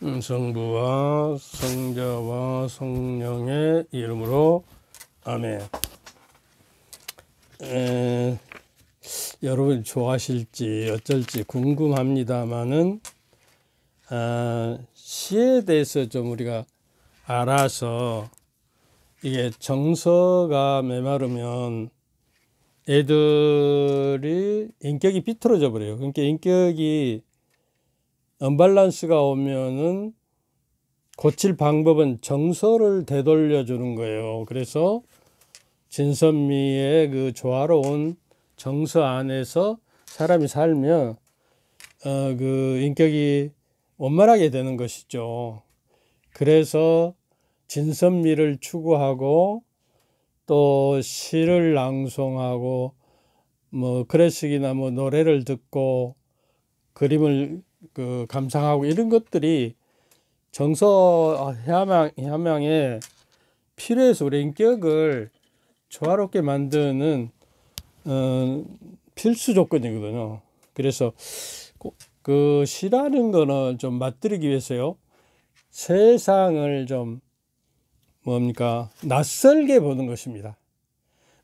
성부와 성자와 성령의 이름으로 아멘. 여러분 좋아하실지 어쩔지 궁금합니다만은 시에 대해서 좀 우리가 알아서, 이게 정서가 메마르면 애들이 인격이 비틀어져 버려요. 그러니까 인격이 언밸런스가 오면은 고칠 방법은 정서를 되돌려 주는 거예요. 그래서 진선미의 그 조화로운 정서 안에서 사람이 살면 그 인격이 원만하게 되는 것이죠. 그래서 진선미를 추구하고 또 시를 낭송하고 뭐 클래식이나 뭐 노래를 듣고 그림을 감상하고 이런 것들이 정서 향양에 필요해서 우리 인격을 조화롭게 만드는 필수 조건이거든요. 그래서 그 시라는 거는 좀 맛들이기 위해서요, 세상을 좀 낯설게 보는 것입니다.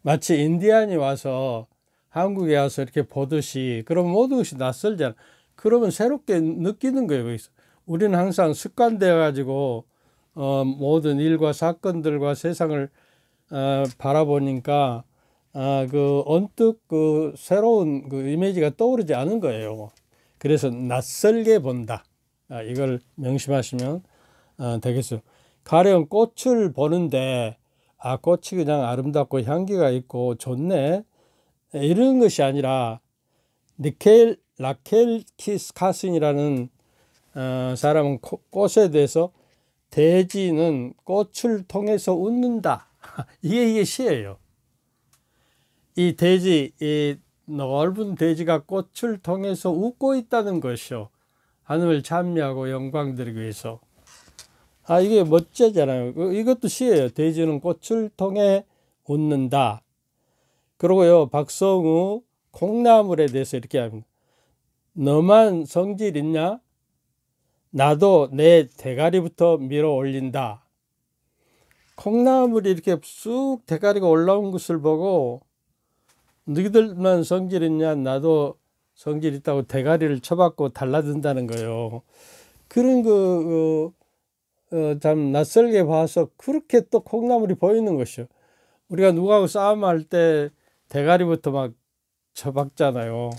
마치 인디안이 와서 한국에 와서 이렇게 보듯이, 그러면 모든 것이 낯설잖아. 그러면 새롭게 느끼는 거예요. 거기서 우리는 항상 습관되어 가지고 모든 일과 사건들과 세상을 바라보니까 언뜻 새로운 이미지가 떠오르지 않은 거예요. 그래서 낯설게 본다, 이걸 명심하시면 되겠어요. 가령 꽃을 보는데 꽃이 그냥 아름답고 향기가 있고 좋네, 이런 것이 아니라 라켈 카슨이라는 사람은 꽃에 대해서 돼지는 꽃을 통해서 웃는다, 이게 시예요. 이 돼지, 이 넓은 돼지가 꽃을 통해서 웃고 있다는 것이요, 하늘을 찬미하고 영광 드리기 위해서. 이게 멋지잖아요. 이것도 시예요. 돼지는 꽃을 통해 웃는다. 그리고요, 박성우 콩나물에 대해서 이렇게 합니다. 너만 성질 있냐? 나도 내 대가리부터 밀어 올린다. 콩나물이 이렇게 쑥 대가리가 올라온 것을 보고, 너희들만 성질 있냐? 나도 성질 있다고 대가리를 쳐박고 달라든다는 거예요. 그런 참 낯설게 봐서 그렇게 또 콩나물이 보이는 것이요. 우리가 누구하고 싸움할 때 대가리부터 막 쳐박잖아요.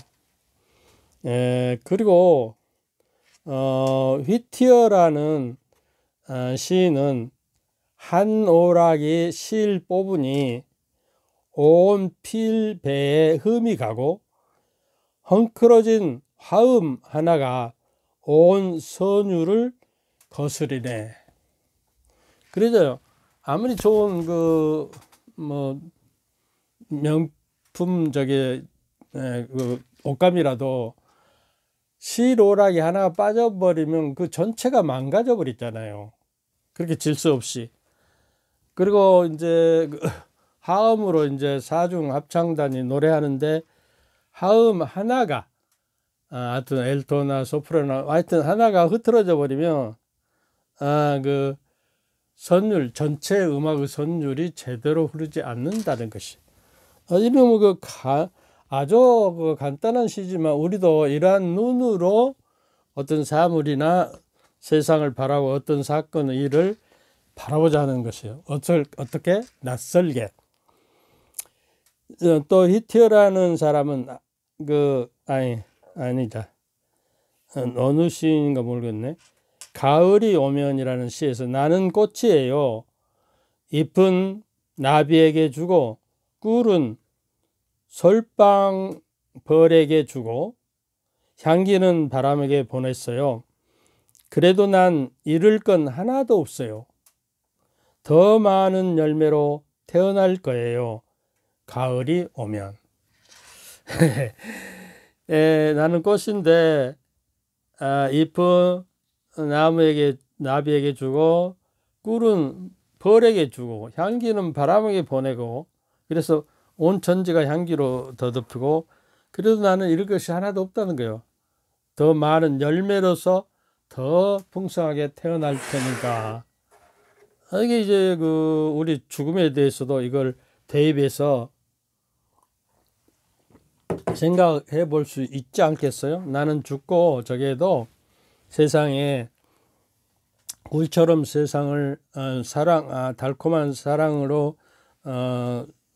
그리고 휘티어라는 시인은 한 오락이 실 뽑으니 온 필배에 흠이 가고 헝클어진 화음 하나가 온 선율을 거스리네. 그러죠. 아무리 좋은 명품 옷감이라도 실오락이 하나가 빠져버리면 그 전체가 망가져 버리잖아요. 그렇게 질서 없이. 그리고 이제 하음으로 이제 사중 합창단이 노래하는데 하음 하나가 하여튼 엘토나 소프라노 하여튼 하나가 흐트러져 버리면 그 선율, 전체 음악의 선율이 제대로 흐르지 않는다는 것이. 이러면 아주 간단한 시지만 우리도 이러한 눈으로 어떤 사물이나 세상을 바라고 어떤 사건, 일을 바라보자 하는 것이에요. 어떻게? 낯설게. 또 히티어라는 사람은 아니다. 어느 시인가 모르겠네. 가을이 오면이라는 시에서 나는 꽃이에요. 잎은 나비에게 주고 꿀은 솔방벌에게 주고 향기는 바람에게 보냈어요. 그래도 난 잃을 건 하나도 없어요. 더 많은 열매로 태어날 거예요. 가을이 오면. 나는 꽃인데 잎은 나비에게 주고 꿀은 벌에게 주고 향기는 바람에게 보내고, 그래서 온 천지가 향기로 더덮이고, 그래도 나는 잃을 것이 하나도 없다는 거예요. 더 많은 열매로서 더 풍성하게 태어날 테니까. 이게 이제 그 우리 죽음에 대해서도 이걸 대입해서 생각해 볼 수 있지 않겠어요? 나는 죽고 저게도 세상에 꿀처럼 세상을 달콤한 사랑으로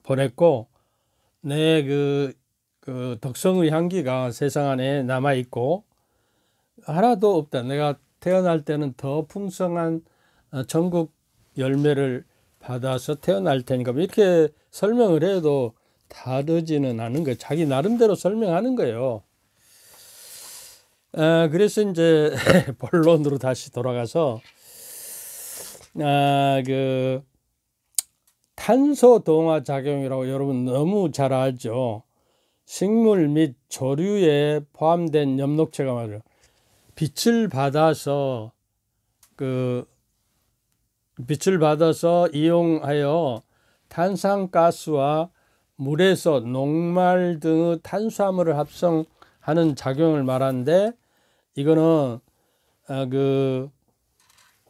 보냈고, 내 그 덕성의 향기가 세상 안에 남아 있고 하나도 없다. 내가 태어날 때는 더 풍성한 천국 열매를 받아서 태어날 테니까, 이렇게 설명을 해도 다르지는 않은 거예요. 자기 나름대로 설명하는 거예요. 그래서 이제 본론으로 다시 돌아가서 그 탄소 동화 작용이라고 여러분 너무 잘 알죠. 식물 및 조류에 포함된 엽록체가 말이에요. 빛을 받아서 이용하여 탄산가스와 물에서 녹말 등의 탄수화물을 합성하는 작용을 말하는데, 이거는 그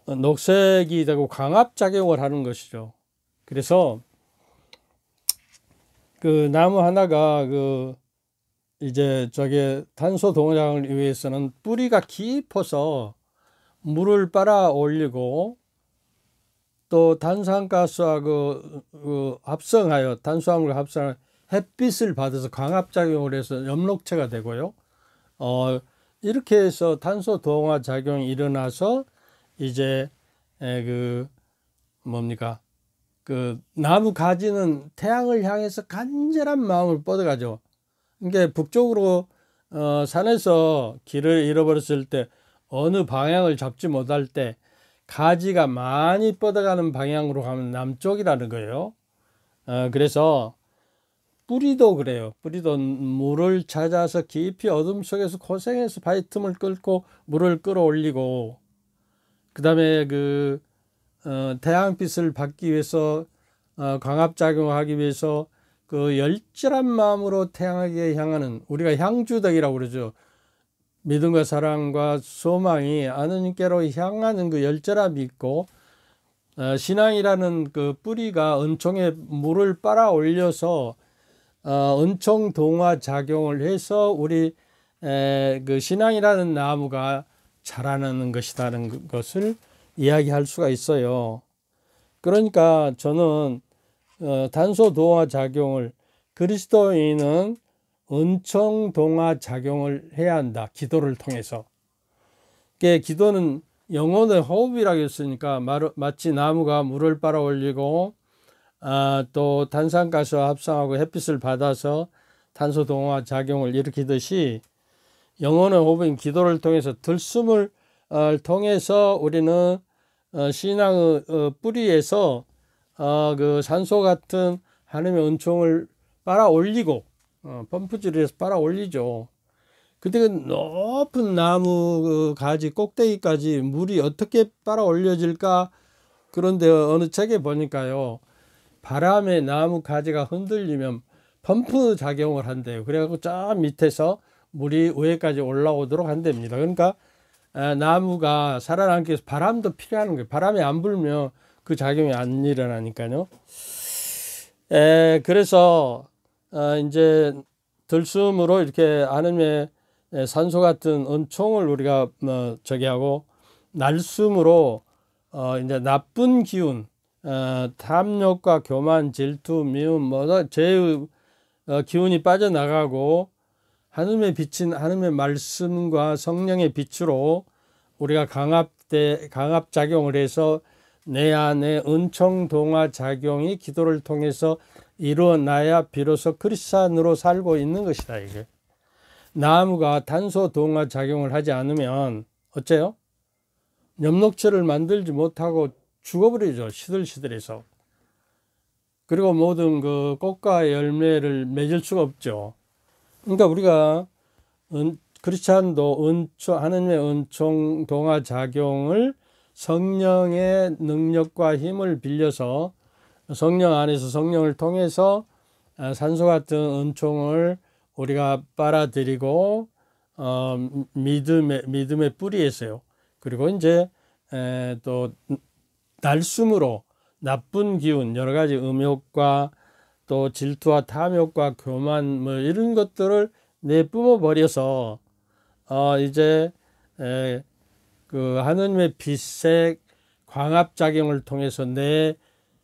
녹색이 되고 광합작용을 하는 것이죠. 그래서 그 나무 하나가 이제 저게 탄소 동작을 위해서는 뿌리가 깊어서 물을 빨아 올리고, 또 탄산가스와 합성하여 탄수화물과 합성하여 햇빛을 받아서 광합작용을 해서 엽록체가 되고요. 이렇게 해서 탄소 동화 작용이 일어나서 이제 그 나무 가지는 태양을 향해서 간절한 마음을 뻗어가죠. 그러니까 북쪽으로 산에서 길을 잃어버렸을 때 어느 방향을 잡지 못할 때 가지가 많이 뻗어가는 방향으로 가면 남쪽이라는 거예요. 그래서 뿌리도 그래요. 뿌리도 물을 찾아서 깊이 어둠 속에서 고생해서 바위 틈을 끓고 물을 끌어올리고, 그 다음에 태양빛을 받기 위해서 광합작용하기 위해서 그 열절한 마음으로 태양에게 향하는, 우리가 향주덕이라고 그러죠. 믿음과 사랑과 소망이 하느님께로 향하는 그 열절함이 있고, 신앙이라는 그 뿌리가 은총에 물을 빨아 올려서 은총 동화 작용을 해서 우리 그 신앙이라는 나무가 자라나는 것이라는 것을 이야기할 수가 있어요. 그러니까 저는 탄소 동화 작용을, 그리스도인은 은총 동화 작용을 해야 한다. 기도를 통해서. 기도는 영혼의 호흡이라고 했으니까 마치 나무가 물을 빨아 올리고 또 탄산가스와 합성하고 햇빛을 받아서 탄소 동화 작용을 일으키듯이, 영혼의 호흡인 기도를 통해서 들숨을 통해서 우리는 신앙의 뿌리에서 그 산소 같은 하나님의 은총을 빨아 올리고, 펌프질에서 빨아 올리죠. 근데 그 높은 나무 가지 꼭대기까지 물이 어떻게 빨아 올려질까? 그런데 어느 책에 보니까요, 바람에 나무 가지가 흔들리면 펌프 작용을 한대요. 그래갖고 저 밑에서 물이 위에까지 올라오도록 한답니다. 그러니까 나무가 살아남기 위해서 바람도 필요한 거예요. 바람이 안 불면 그 작용이 안 일어나니까요. 그래서 이제 들숨으로 이렇게 하나님의 산소 같은 은총을 우리가 하고, 날숨으로 이제 나쁜 기운, 탐욕과 교만, 질투, 미움, 죄의 기운이 빠져나가고, 하나님의 빛인 하나님의 말씀과 성령의 빛으로 우리가 강합작용을 해서 내 안에 은총 동화 작용이 기도를 통해서 이루어나야 비로소 크리스찬으로 살고 있는 것이다. 이게 나무가 탄소 동화 작용을 하지 않으면 어째요? 엽록체를 만들지 못하고 죽어버리죠. 시들시들해서. 그리고 모든 그 꽃과 열매를 맺을 수가 없죠. 그러니까 우리가 크리스찬도 하나님의 은총 동화 작용을 성령의 능력과 힘을 빌려서, 성령 안에서 성령을 통해서 산소 같은 은총을 우리가 빨아들이고 믿음의 뿌리에서요. 그리고 이제 또 날숨으로 나쁜 기운, 여러 가지 음욕과 또 질투와 탐욕과 교만 뭐 이런 것들을 내뿜어 버려서 이제 그 하느님의 빛의 광합 작용을 통해서 내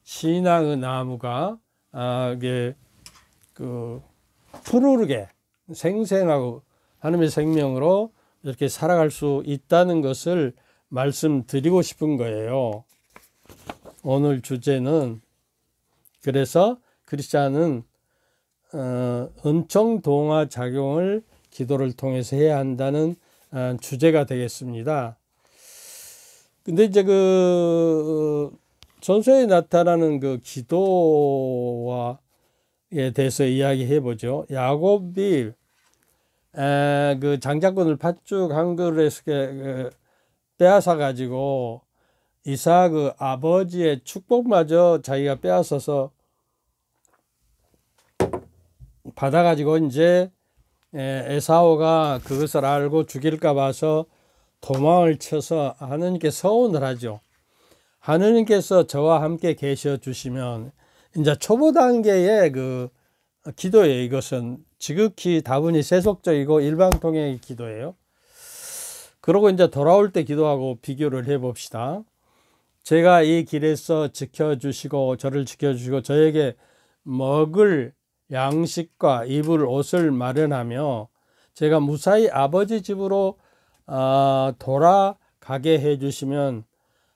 신앙의 나무가 이게 그 푸르르게 생생하고 하느님의 생명으로 이렇게 살아갈 수 있다는 것을 말씀드리고 싶은 거예요. 오늘 주제는 그래서 크리스찬은 은총 동화 작용을 기도를 통해서 해야 한다는 주제가 되겠습니다. 근데 이제 그 전서에 나타나는 그 기도와에 대해서 이야기해 보죠. 야곱이 그 장자권을 팥죽 한 그릇에 빼앗아 가지고 이삭의 아버지의 축복마저 자기가 빼앗아서 받아 가지고 이제 에사오가 그것을 알고 죽일까 봐서 도망을 쳐서 하느님께 서원을 하죠. 하느님께서 저와 함께 계셔 주시면, 이제 초보 단계의 그 기도예요. 이것은 지극히 다분히 세속적이고 일방통행의 기도예요. 그러고 이제 돌아올 때 기도하고 비교를 해 봅시다. 제가 이 길에서 지켜주시고 저를 지켜주시고 저에게 먹을 양식과 입을 옷을 마련하며 제가 무사히 아버지 집으로 돌아가게 해주시면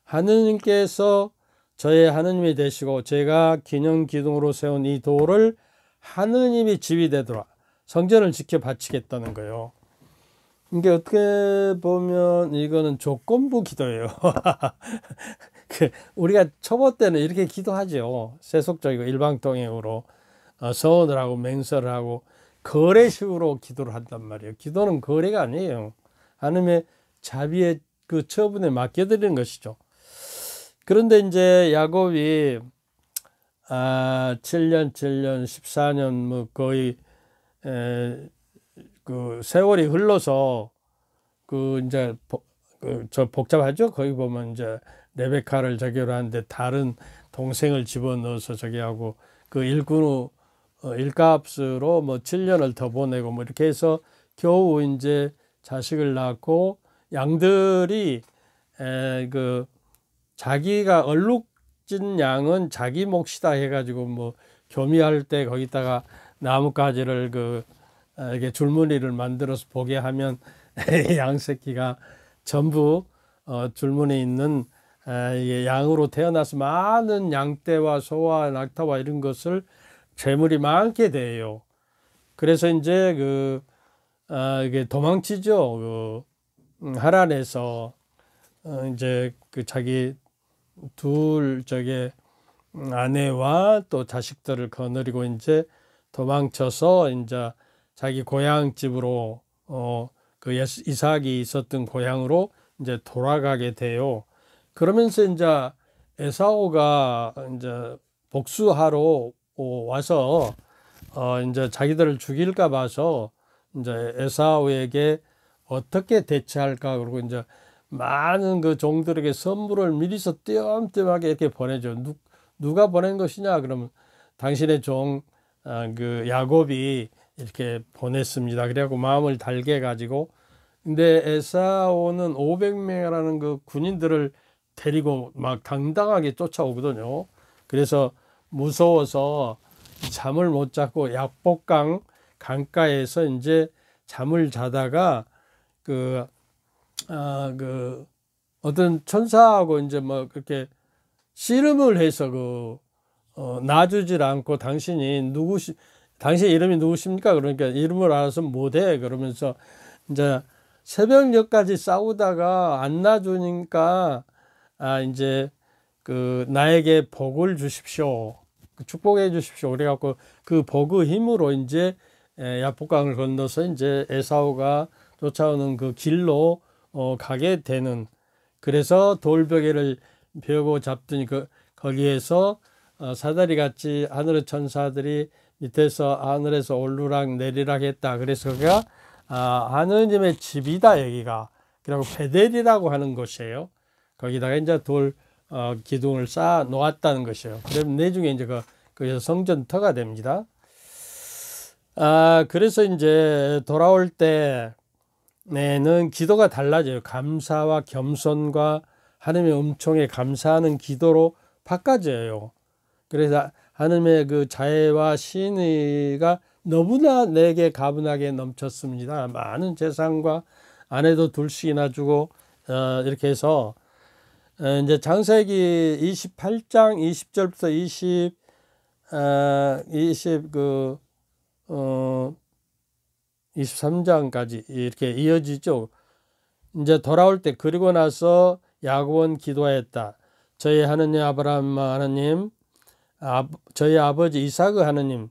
하느님께서 저의 하느님이 되시고 제가 기념 기둥으로 세운 이 돌을 하느님이 집이 되도록 성전을 지켜 바치겠다는 거예요. 이게 어떻게 보면 이거는 조건부 기도예요. 우리가 초보 때는 이렇게 기도하죠. 세속적이고 일방통행으로 서원을 하고 맹세를 하고 거래식으로 기도를 한단 말이에요. 기도는 거래가 아니에요. 하나님의 자비의 그 처분에 맡겨드리는 것이죠. 그런데 이제 야곱이 7년, 14년 뭐 거의 그 세월이 흘러서 그 이제 저 복잡하죠. 거기 보면 이제 레베카를 저기로 하는데 다른 동생을 집어넣어서 저기 하고 그 일값으로 뭐 7년을 더 보내고 뭐 이렇게 해서 겨우 이제 자식을 낳고 양들이 그 자기가 얼룩진 양은 자기 몫이다 해가지고 뭐 교미할 때 거기다가 나뭇가지를 이렇게 줄무늬를 만들어서 보게 하면 양 새끼가 전부 줄무늬 있는 양으로 태어나서 많은 양떼와 소와 낙타와 이런 것을 재물이 많게 돼요. 그래서 이제 이게 도망치죠. 하란에서 이제 자기 둘 아내와 또 자식들을 거느리고 이제 도망쳐서 이제 자기 고향 집으로 이삭이 있었던 고향으로 이제 돌아가게 돼요. 그러면서 이제 에사오가 이제 복수하러 와서 이제 자기들을 죽일까 봐서 이제 에사오에게 어떻게 대처할까 그러고 이제 많은 그 종들에게 선물을 미리서 띄엄띄엄하게 이렇게 보내죠. 누가 보낸 것이냐 그러면 당신의 종 그 야곱이 이렇게 보냈습니다. 그래갖고 마음을 달게 가지고 근데 에사오는 500명이라는 그 군인들을 데리고 막 당당하게 쫓아오거든요. 그래서 무서워서 잠을 못 자고 약복강 강가에서 이제 잠을 자다가 어떤 천사하고 이제 뭐 그렇게 씨름을 해서 놔주질 않고 당신 이름이 누구십니까? 그러니까 이름을 알아서 못해. 그러면서 이제 새벽녘까지 싸우다가 안 놔주니까 이제 나에게 복을 주십시오. 축복해 주십시오. 그래갖고 그 복의 힘으로 이제 야복강을 건너서 이제 에사오가 쫓아오는 그 길로 가게 되는. 그래서 돌베개를 벼고 잡더니 거기에서 사다리 같이 하늘의 천사들이 밑에서 하늘에서 오르락 내리락 했다. 그래서 그가 하느님의 집이다 여기가. 그리고 베델이라고 하는 곳이에요. 거기다가 이제 돌 기둥을 쌓아 놓았다는 것이에요. 그러면 나중에 이제 거기서 성전터가 됩니다. 그래서 이제 돌아올 때는 기도가 달라져요. 감사와 겸손과 하나님의 은총에 감사하는 기도로 바꿔져요. 그래서 하나님의 그 자애와 신의가 너무나 내게 가분하게 넘쳤습니다. 많은 재산과 아내도 둘씩이나 주고 이렇게 해서 이제 창세기 28장 20절부터 23장까지 이렇게 이어지죠. 이제 돌아올 때 그리고 나서 야곱은 기도하였다. 저희 하느님 아브라함 하느님, 저희 아버지 이삭의 하느님,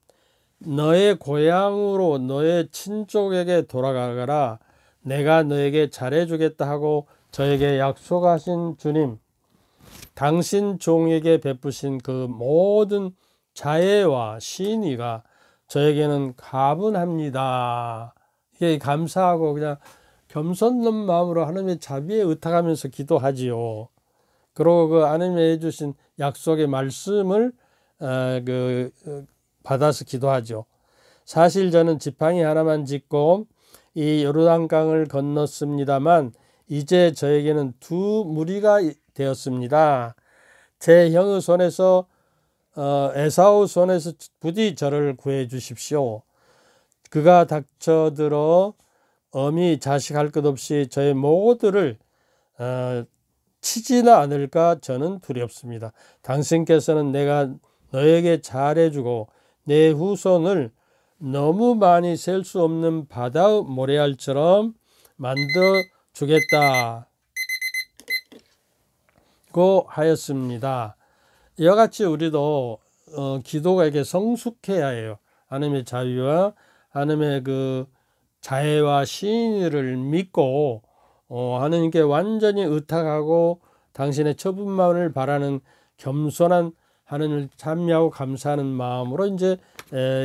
너의 고향으로 너의 친족에게 돌아가거라. 내가 너에게 잘해주겠다 하고 저에게 약속하신 주님, 당신 종에게 베푸신 그 모든 자애와 신의가 저에게는 가분합니다. 이게 감사하고 그냥 겸손한 마음으로 하나님의 자비에 의탁하면서 기도하지요. 그리고 그 하나님이 해주신 약속의 말씀을 받아서 기도하죠. 사실 저는 지팡이 하나만 짚고 이 요르단강을 건넜습니다만 이제 저에게는 두 무리가 되었습니다. 제 형의 손에서 에사우 손에서 부디 저를 구해 주십시오. 그가 닥쳐들어 어미 자식할 것 없이 저의 모두를 치지는 않을까 저는 두렵습니다. 당신께서는 내가 너에게 잘해주고 내 후손을 너무 많이 셀 수 없는 바다의 모래알처럼 만들어 주겠다고 하였습니다. 이와 같이 우리도 기도가 이렇게 성숙해야 해요. 하나님의 자유와 하나님의 그 자애와 신의를 믿고 하나님께 완전히 의탁하고 당신의 처분만을 바라는 겸손한 하나님을 찬미하고 감사하는 마음으로 이제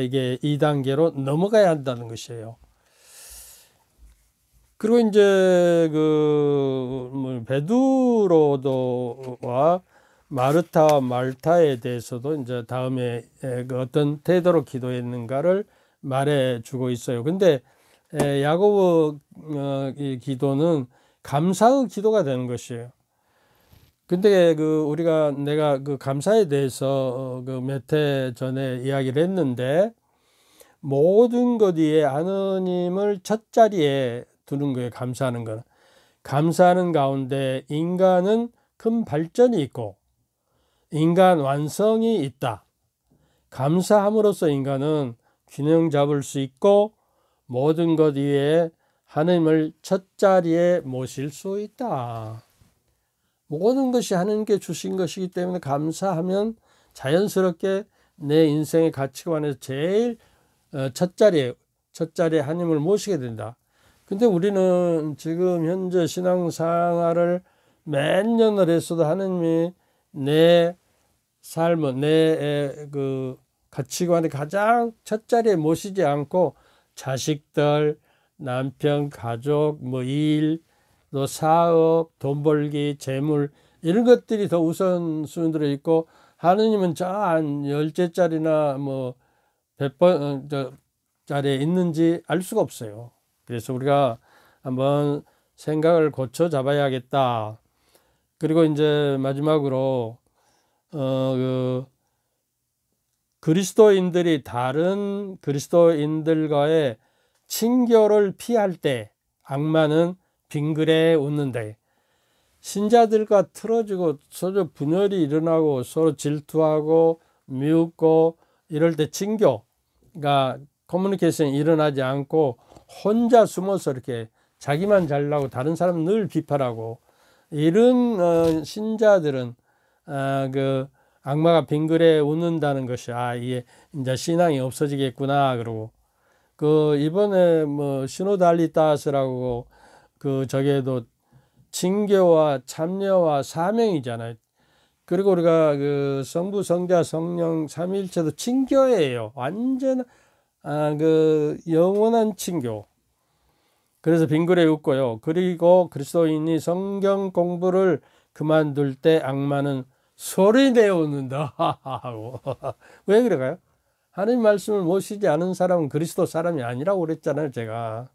이게 2단계로 넘어가야 한다는 것이에요. 그리고 이제 베드로와 마르타와 말타에 대해서도 이제 다음에 어떤 태도로 기도했는가를 말해주고 있어요. 근데 야고보의 기도는 감사의 기도가 되는 것이에요. 근데 내가 감사에 대해서 몇 해 전에 이야기를 했는데 모든 것 위에 하느님을 첫 자리에 두는 거예요. 감사하는 건. 감사하는 가운데 인간은 큰 발전이 있고 인간 완성이 있다. 감사함으로써 인간은 균형 잡을 수 있고 모든 것 위에 하나님을 첫 자리에 모실 수 있다. 모든 것이 하나님께 주신 것이기 때문에 감사하면 자연스럽게 내 인생의 가치관에서 제일 첫 자리에 하나님을 모시게 된다. 근데 우리는 지금 현재 신앙생활을 몇 년을 했어도 하나님이 내 삶은 내 가치관의 가장 첫 자리에 모시지 않고 자식들, 남편, 가족, 일, 또 사업, 돈 벌기, 재물 이런 것들이 더 우선순위로 있고 하느님은 저 한 10제짜리나 100번 짜리에 있는지 알 수가 없어요. 그래서 우리가 한번 생각을 고쳐 잡아야겠다. 그리고 이제 마지막으로 그리스도인들이 다른 그리스도인들과의 친교를 피할 때 악마는 빙그레 웃는데 신자들과 틀어지고 서로 분열이 일어나고 서로 질투하고 미웃고 이럴 때 친교가 커뮤니케이션이 일어나지 않고 혼자 숨어서 이렇게 자기만 잘나고 다른 사람은 늘 비판하고 이런 신자들은 악마가 빙그레 웃는다는 것이 이게 이제 신앙이 없어지겠구나 그러고 이번에 시노달리타스라고 저게도 친교와 참여와 사명이잖아요. 그리고 우리가 성부 성자 성령 삼위일체도 친교예요. 완전 영원한 친교. 그래서 빙그레 웃고요. 그리고 그리스도인이 성경 공부를 그만둘 때 악마는 소리내어 웃는다. 왜 그럴까요? 하나님 말씀을 모시지 않은 사람은 그리스도 사람이 아니라고 그랬잖아요, 제가.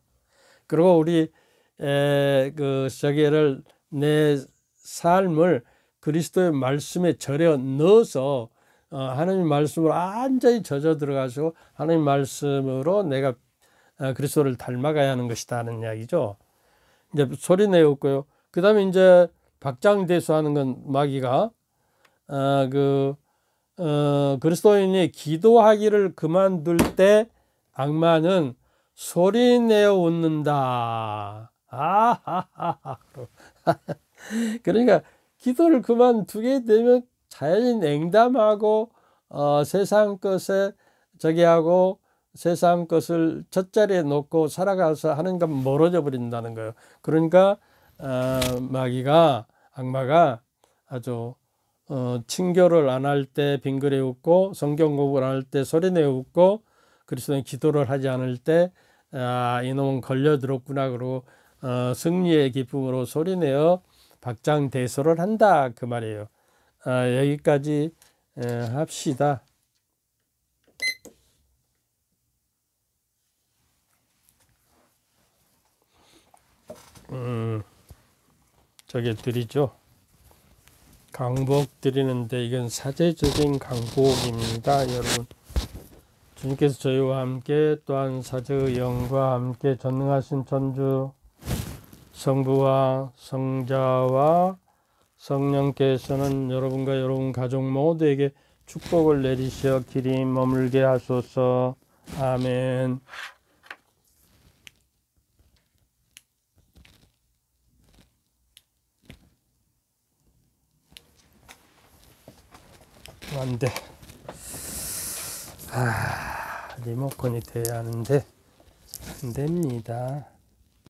그리고 우리 저기를 내 삶을 그리스도의 말씀에 절여 넣어서 하나님 말씀으로 완전히 젖어 들어가서 하나님 말씀으로 내가 그리스도를 닮아가야 하는 것이다 하는 이야기죠. 이제 소리 내었고요. 그 다음에 이제 박장대소하는 건 마귀가 그리스도인이 기도하기를 그만둘 때 악마는 소리 내어 웃는다. 아하하하. 그러니까 기도를 그만두게 되면 자연히 냉담하고 세상 것에 저기 하고 세상 것을 젖자리에 놓고 살아가서 하나님과 멀어져 버린다는 거예요. 그러니까 악마가 아주 친교를 안 할 때 빙그레 웃고 성경 공부를 안 할 때 소리내어 웃고 그리스도인 기도를 하지 않을 때 이놈은 걸려들었구나 그러고 승리의 기쁨으로 소리내어 박장대소를 한다 그 말이에요. 여기까지 합시다. 저게 드리죠. 강복 드리는데 이건 사제적인 강복입니다. 여러분, 주님께서 저희와 함께 또한 사제의 영과 함께 전능하신 천주 성부와 성자와 성령께서는 여러분과 여러분 가족 모두에게 축복을 내리시어 길이 머물게 하소서. 아멘. 안 돼. 리모컨이 돼야 하는데 안 됩니다.